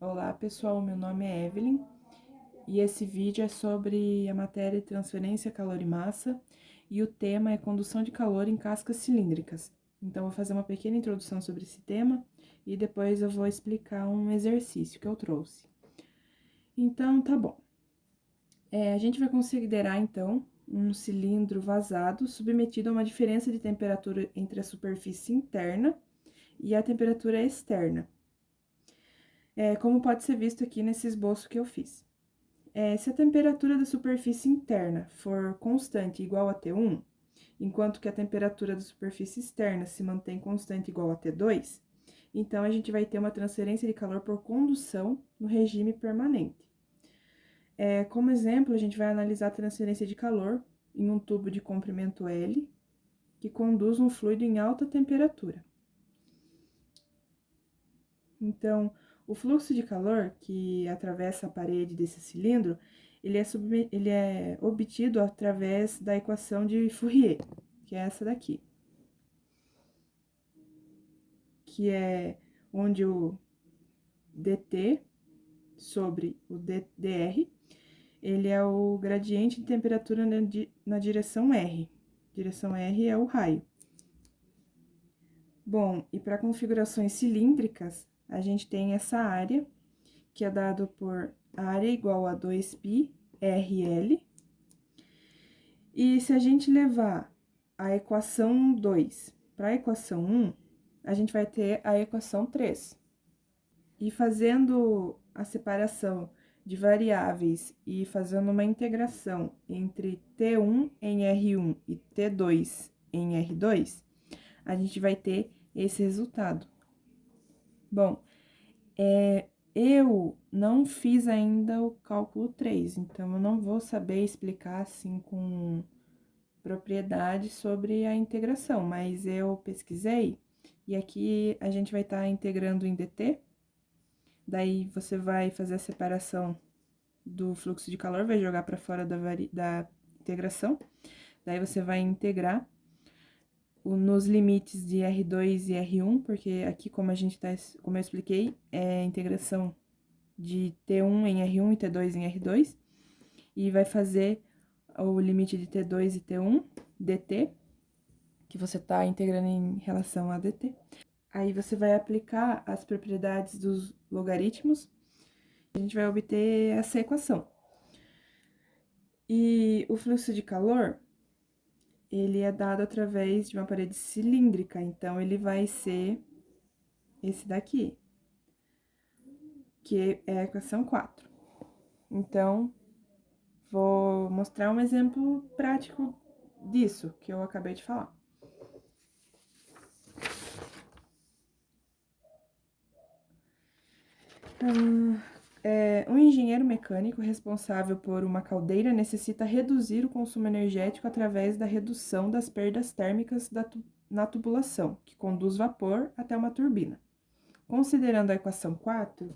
Olá pessoal, meu nome é Evelyn e esse vídeo é sobre a matéria transferência calor e massa e o tema é condução de calor em cascas cilíndricas. Então, vou fazer uma pequena introdução sobre esse tema e depois eu vou explicar um exercício que eu trouxe. Então, tá bom. A gente vai considerar então um cilindro vazado submetido a uma diferença de temperatura entre a superfície interna e a temperatura externa. Como pode ser visto aqui nesse esboço que eu fiz. Se a temperatura da superfície interna for constante igual a T1, enquanto que a temperatura da superfície externa se mantém constante igual a T2, então a gente vai ter uma transferência de calor por condução no regime permanente. Como exemplo, a gente vai analisar a transferência de calor em um tubo de comprimento L, que conduz um fluido em alta temperatura. Então, o fluxo de calor que atravessa a parede desse cilindro, ele é obtido através da equação de Fourier, que é essa daqui. Que é onde o dt sobre o dr, ele é o gradiente de temperatura na direção R. Direção R é o raio. Bom, e para configurações cilíndricas, a gente tem essa área, que é dado por área igual a 2π RL. E se a gente levar a equação 2 para a equação 1, a gente vai ter a equação 3. E fazendo a separação de variáveis e fazendo uma integração entre T1 em R1 e T2 em R2, a gente vai ter esse resultado. Bom, eu não fiz ainda o cálculo 3, então eu não vou saber explicar assim com propriedade sobre a integração, mas eu pesquisei e aqui a gente vai estar integrando em dt, daí você vai fazer a separação do fluxo de calor, vai jogar para fora da integração, daí você vai integrar nos limites de R2 e R1, porque aqui, como como eu expliquei, é integração de T1 em R1 e T2 em R2, e vai fazer o limite de T2 e T1, dt, que você está integrando em relação a dt. Aí você vai aplicar as propriedades dos logaritmos, e a gente vai obter essa equação. E o fluxo de calor, ele é dado através de uma parede cilíndrica, então ele vai ser esse daqui, que é a equação 4. Então, vou mostrar um exemplo prático disso que eu acabei de falar. Um engenheiro mecânico responsável por uma caldeira necessita reduzir o consumo energético através da redução das perdas térmicas na tubulação, que conduz vapor até uma turbina. Considerando a equação 4,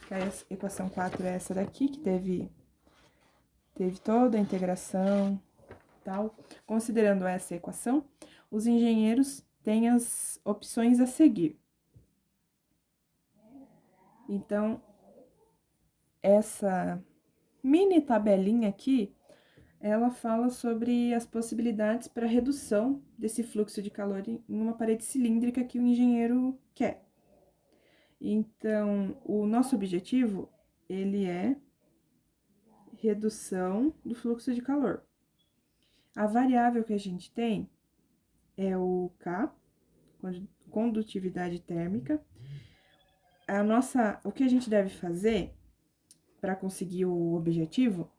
que a equação 4 é essa daqui, que teve toda a integração e tal. Considerando essa equação, os engenheiros têm as opções a seguir. Então, essa mini tabelinha aqui, ela fala sobre as possibilidades para redução desse fluxo de calor em uma parede cilíndrica que o engenheiro quer. Então, o nosso objetivo, ele é redução do fluxo de calor. A variável que a gente tem é o K, condutividade térmica. O que a gente deve fazer para conseguir o objetivo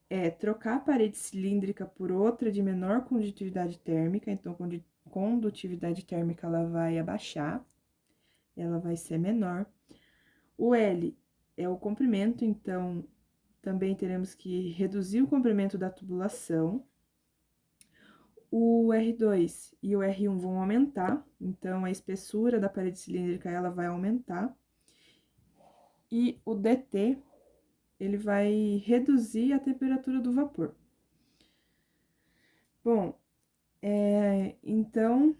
é trocar a parede cilíndrica por outra de menor condutividade térmica, então condutividade térmica ela vai abaixar, ela vai ser menor. O L é o comprimento, então também teremos que reduzir o comprimento da tubulação. O R2 e o R1 vão aumentar, então a espessura da parede cilíndrica ela vai aumentar. E o dt, ele vai reduzir a temperatura do vapor. Bom, então,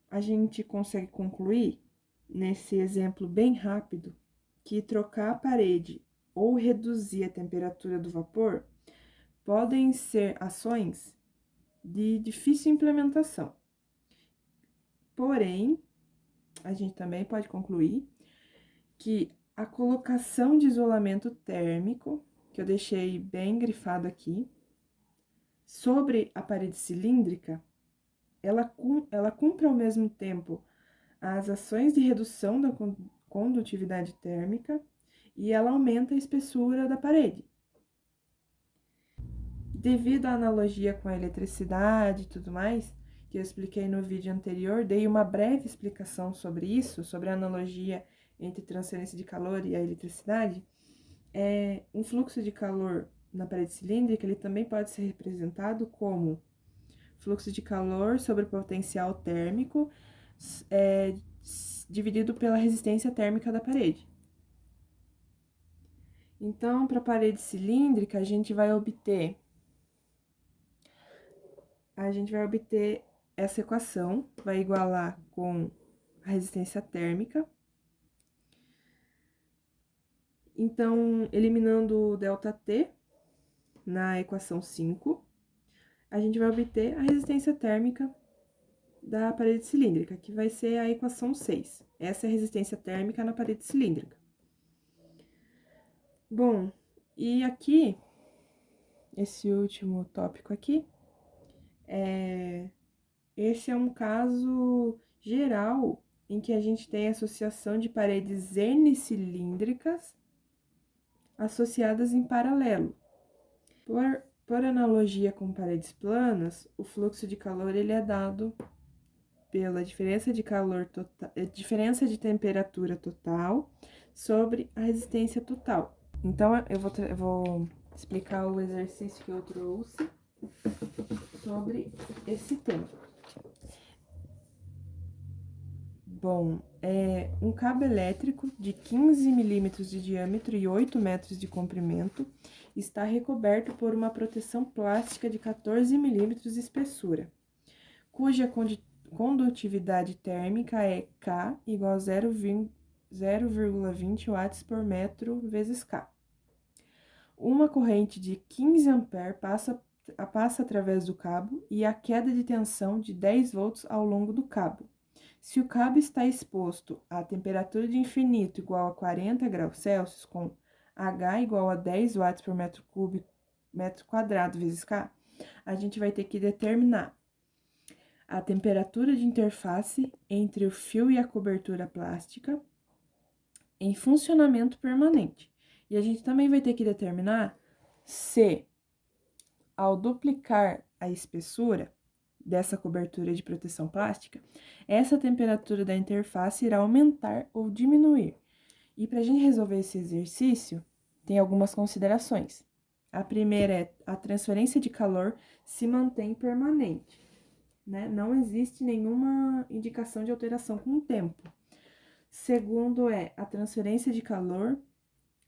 a gente consegue concluir, nesse exemplo bem rápido, que trocar a parede ou reduzir a temperatura do vapor podem ser ações de difícil implementação. Porém, a gente também pode concluir que a colocação de isolamento térmico, que eu deixei bem grifado aqui, sobre a parede cilíndrica, ela cumpre ao mesmo tempo as ações de redução da condutividade térmica e ela aumenta a espessura da parede. Devido à analogia com a eletricidade e tudo mais, que eu expliquei no vídeo anterior, dei uma breve explicação sobre isso, sobre a analogia entre transferência de calor e a eletricidade. Um fluxo de calor na parede cilíndrica, ele também pode ser representado como fluxo de calor sobre o potencial térmico, dividido pela resistência térmica da parede. Então, para a parede cilíndrica, a gente vai obter essa equação, vai igualar com a resistência térmica. Então, eliminando o ΔT na equação 5, a gente vai obter a resistência térmica da parede cilíndrica, que vai ser a equação 6. Essa é a resistência térmica na parede cilíndrica. Bom, e aqui, esse último tópico aqui, esse é um caso geral em que a gente tem associação de paredes N-cilíndricas associadas em paralelo. Por analogia com paredes planas, o fluxo de calor ele é dado pela diferença de temperatura total sobre a resistência total. Então, eu vou explicar o exercício que eu trouxe sobre esse tema. Bom, um cabo elétrico de 15 milímetros de diâmetro e 8 metros de comprimento está recoberto por uma proteção plástica de 14 milímetros de espessura, cuja condutividade térmica é K igual a 0,20 watts por metro vezes K. Uma corrente de 15 amperes passa através do cabo e a queda de tensão de 10 volts ao longo do cabo. Se o cabo está exposto a temperatura de infinito igual a 40 graus Celsius, com H igual a 10 watts por metro quadrado vezes K, a gente vai ter que determinar a temperatura de interface entre o fio e a cobertura plástica em funcionamento permanente. E a gente também vai ter que determinar se, ao duplicar a espessura dessa cobertura de proteção plástica, essa temperatura da interface irá aumentar ou diminuir. E para a gente resolver esse exercício, tem algumas considerações. A primeira é a transferência de calor se mantém permanente, né? Não existe nenhuma indicação de alteração com o tempo. Segundo a transferência de calor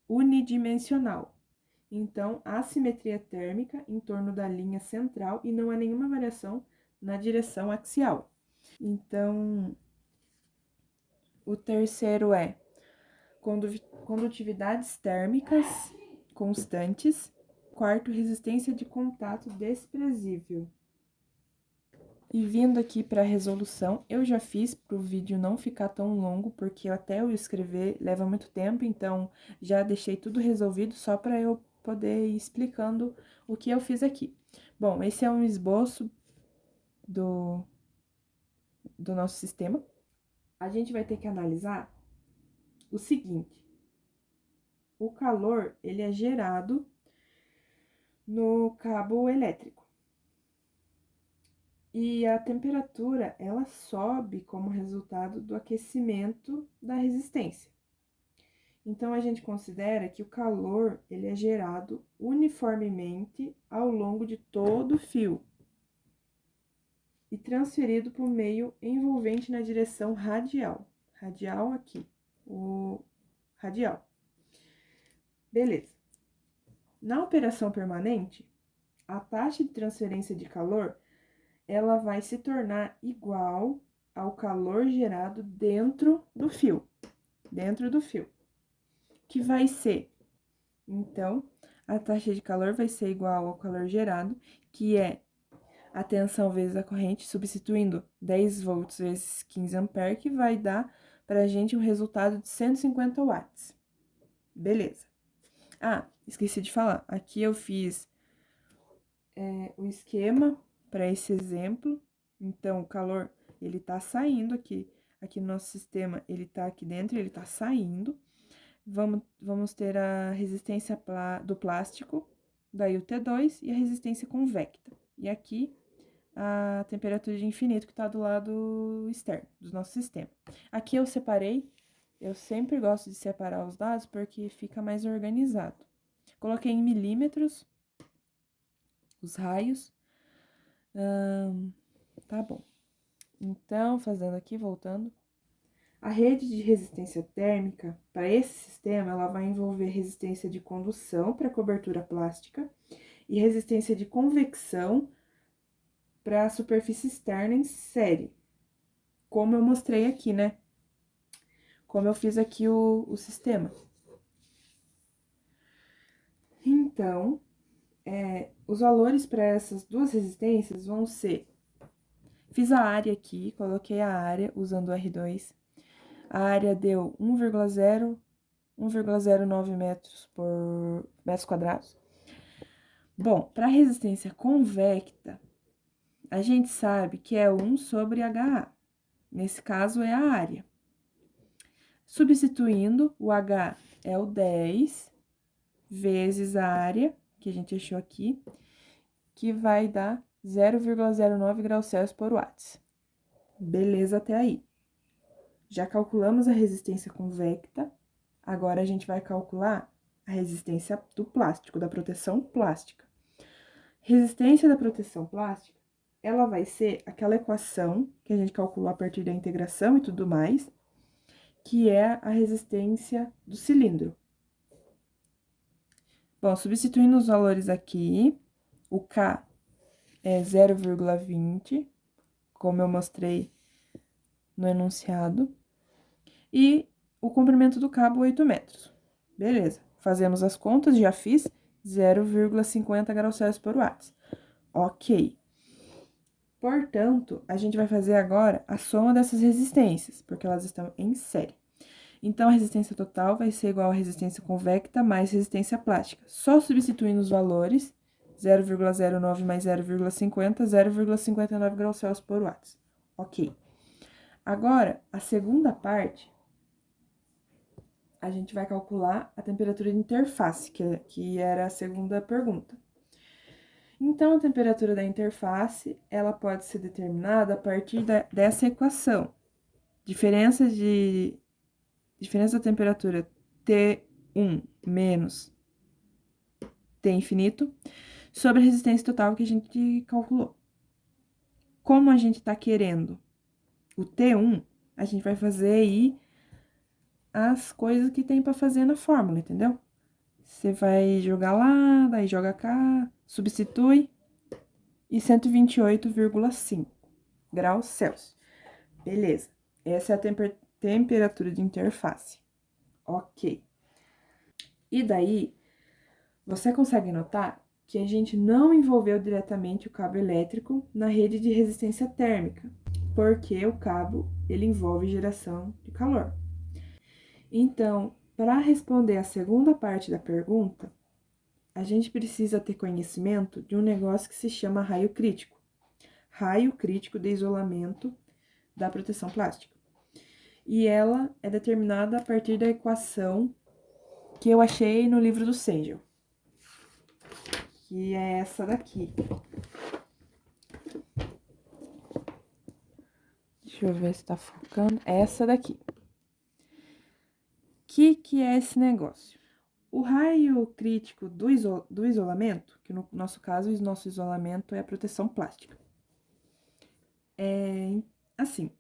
unidimensional. Então, há simetria térmica em torno da linha central e não há nenhuma variação na direção axial. Então, o terceiro é condutividades térmicas constantes. Quarto, resistência de contato desprezível. E vindo aqui para a resolução, eu já fiz para o vídeo não ficar tão longo, porque até eu escrever leva muito tempo, então já deixei tudo resolvido só para eu poder ir explicando o que eu fiz aqui. Bom, esse é um esboço do nosso sistema. A gente vai ter que analisar o seguinte: o calor, ele é gerado no cabo elétrico. E a temperatura, ela sobe como resultado do aquecimento da resistência. Então, a gente considera que o calor, ele é gerado uniformemente ao longo de todo o fio e transferido por meio envolvente na direção radial. Radial aqui, o radial. Beleza. Na operação permanente, a taxa de transferência de calor ela vai se tornar igual ao calor gerado dentro do fio. que vai ser? Então, a taxa de calor vai ser igual ao calor gerado, que é a tensão vezes a corrente, substituindo 10 volts vezes 15 amperes, que vai dar pra gente um resultado de 150 watts. Beleza. Ah, esqueci de falar. Aqui eu fiz o esquema para esse exemplo. Então, o calor, ele tá saindo aqui. Aqui no nosso sistema, ele tá aqui dentro, ele tá saindo. Vamos ter a resistência do plástico, daí o T2 e a resistência convecta. E aqui, a temperatura de infinito que tá do lado externo do nosso sistema. Aqui eu separei, eu sempre gosto de separar os dados porque fica mais organizado. Coloquei em milímetros os raios. Tá bom. Então, fazendo aqui, voltando. A rede de resistência térmica, para esse sistema, ela vai envolver resistência de condução para cobertura plástica e resistência de convecção para a superfície externa em série. Como eu mostrei aqui, né? Como eu fiz aqui o sistema. Então, os valores para essas duas resistências vão ser... Fiz a área aqui, coloquei a área usando o R2. A área deu 1,09 metros por metros quadrados. Bom, para resistência convecta, a gente sabe que é 1 sobre HA. Nesse caso, é a área. Substituindo, o H é o 10 vezes a área, que a gente achou aqui, que vai dar 0,09 graus Celsius por watts. Beleza até aí. Já calculamos a resistência convecta, agora a gente vai calcular a resistência do plástico, da proteção plástica. Resistência da proteção plástica, ela vai ser aquela equação que a gente calculou a partir da integração e tudo mais, que é a resistência do cilindro. Bom, substituindo os valores aqui, o K é 0,20, como eu mostrei no enunciado, e o comprimento do cabo, 8 metros. Beleza, fazemos as contas, já fiz, 0,50 graus Celsius por watts. Ok. Portanto, a gente vai fazer agora a soma dessas resistências, porque elas estão em série. Então, a resistência total vai ser igual à resistência convecta mais resistência plástica. Só substituindo os valores, 0,09 mais 0,50, 0,59 graus Celsius por watts. Ok. Agora, a segunda parte, a gente vai calcular a temperatura de interface, que era a segunda pergunta. Então, a temperatura da interface, ela pode ser determinada a partir dessa equação. Diferença da temperatura T1 menos T infinito sobre a resistência total que a gente calculou. Como a gente está querendo o T1, a gente vai fazer aí as coisas que tem para fazer na fórmula, entendeu? Você vai jogar lá, daí joga cá, substitui e 128,5 graus Celsius. Beleza. Essa é a temperatura de interface. Ok. E daí, você consegue notar que a gente não envolveu diretamente o cabo elétrico na rede de resistência térmica, porque o cabo, ele envolve geração de calor. Então, para responder a segunda parte da pergunta, a gente precisa ter conhecimento de um negócio que se chama raio crítico. Raio crítico de isolamento da proteção plástica. E ela é determinada a partir da equação que eu achei no livro do Sengel, que é essa daqui. Deixa eu ver se tá focando. É essa daqui. Que é esse negócio? O raio crítico do isolamento, que no nosso caso, o nosso isolamento é a proteção plástica. É assim,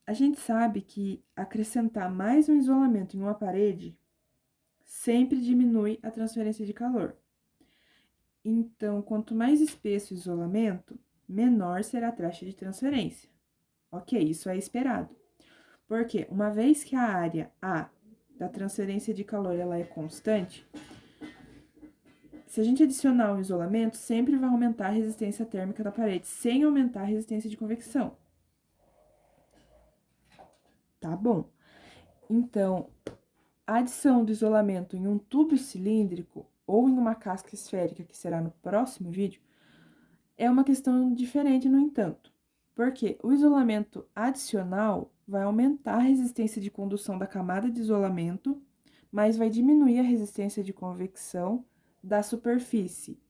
a gente sabe que acrescentar mais um isolamento em uma parede sempre diminui a transferência de calor. Então, quanto mais espesso o isolamento, menor será a taxa de transferência. Ok, isso é esperado. Porque uma vez que a área A da transferência de calor ela é constante, se a gente adicionar o isolamento, sempre vai aumentar a resistência térmica da parede, sem aumentar a resistência de convecção. Tá bom. Então, a adição do isolamento em um tubo cilíndrico ou em uma casca esférica, que será no próximo vídeo, é uma questão diferente, no entanto. Porque o isolamento adicional vai aumentar a resistência de condução da camada de isolamento, mas vai diminuir a resistência de convecção da superfície,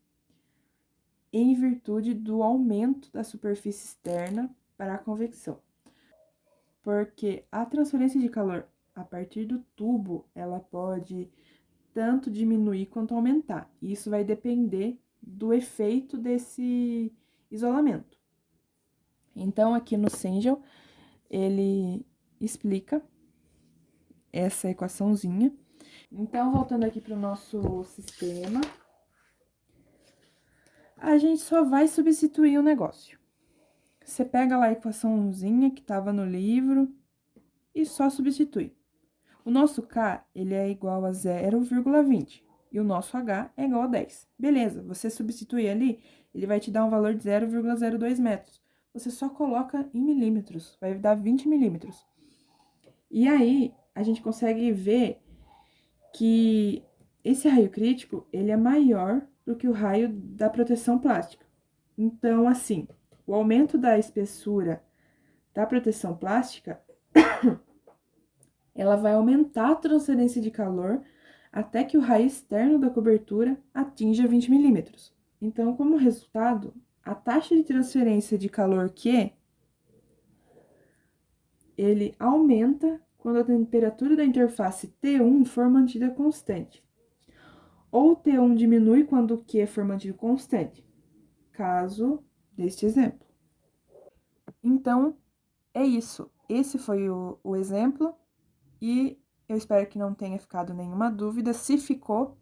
em virtude do aumento da superfície externa para a convecção. Porque a transferência de calor a partir do tubo, ela pode tanto diminuir quanto aumentar. Isso vai depender do efeito desse isolamento. Então, aqui no Cengel, ele explica essa equaçãozinha. Então, voltando aqui para o nosso sistema, a gente só vai substituir o negócio. Você pega lá a equaçãozinha que estava no livro e só substitui. O nosso K, ele é igual a 0,20 e o nosso H é igual a 10. Beleza, você substitui ali, ele vai te dar um valor de 0,02 metros. Você só coloca em milímetros, vai dar 20 milímetros. E aí, a gente consegue ver que esse raio crítico, ele é maior do que o raio da proteção plástica. Então, assim, o aumento da espessura da proteção plástica, ela vai aumentar a transferência de calor até que o raio externo da cobertura atinja 20 milímetros. Então, como resultado, a taxa de transferência de calor Q, ele aumenta quando a temperatura da interface T1 for mantida constante. Ou T1 diminui quando o Q for mantido constante, caso deste exemplo. Então, é isso. Esse foi o exemplo e eu espero que não tenha ficado nenhuma dúvida. Se ficou,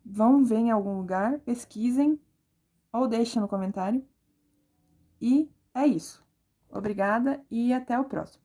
vão ver em algum lugar, pesquisem ou deixem no comentário. E é isso. Obrigada e até o próximo.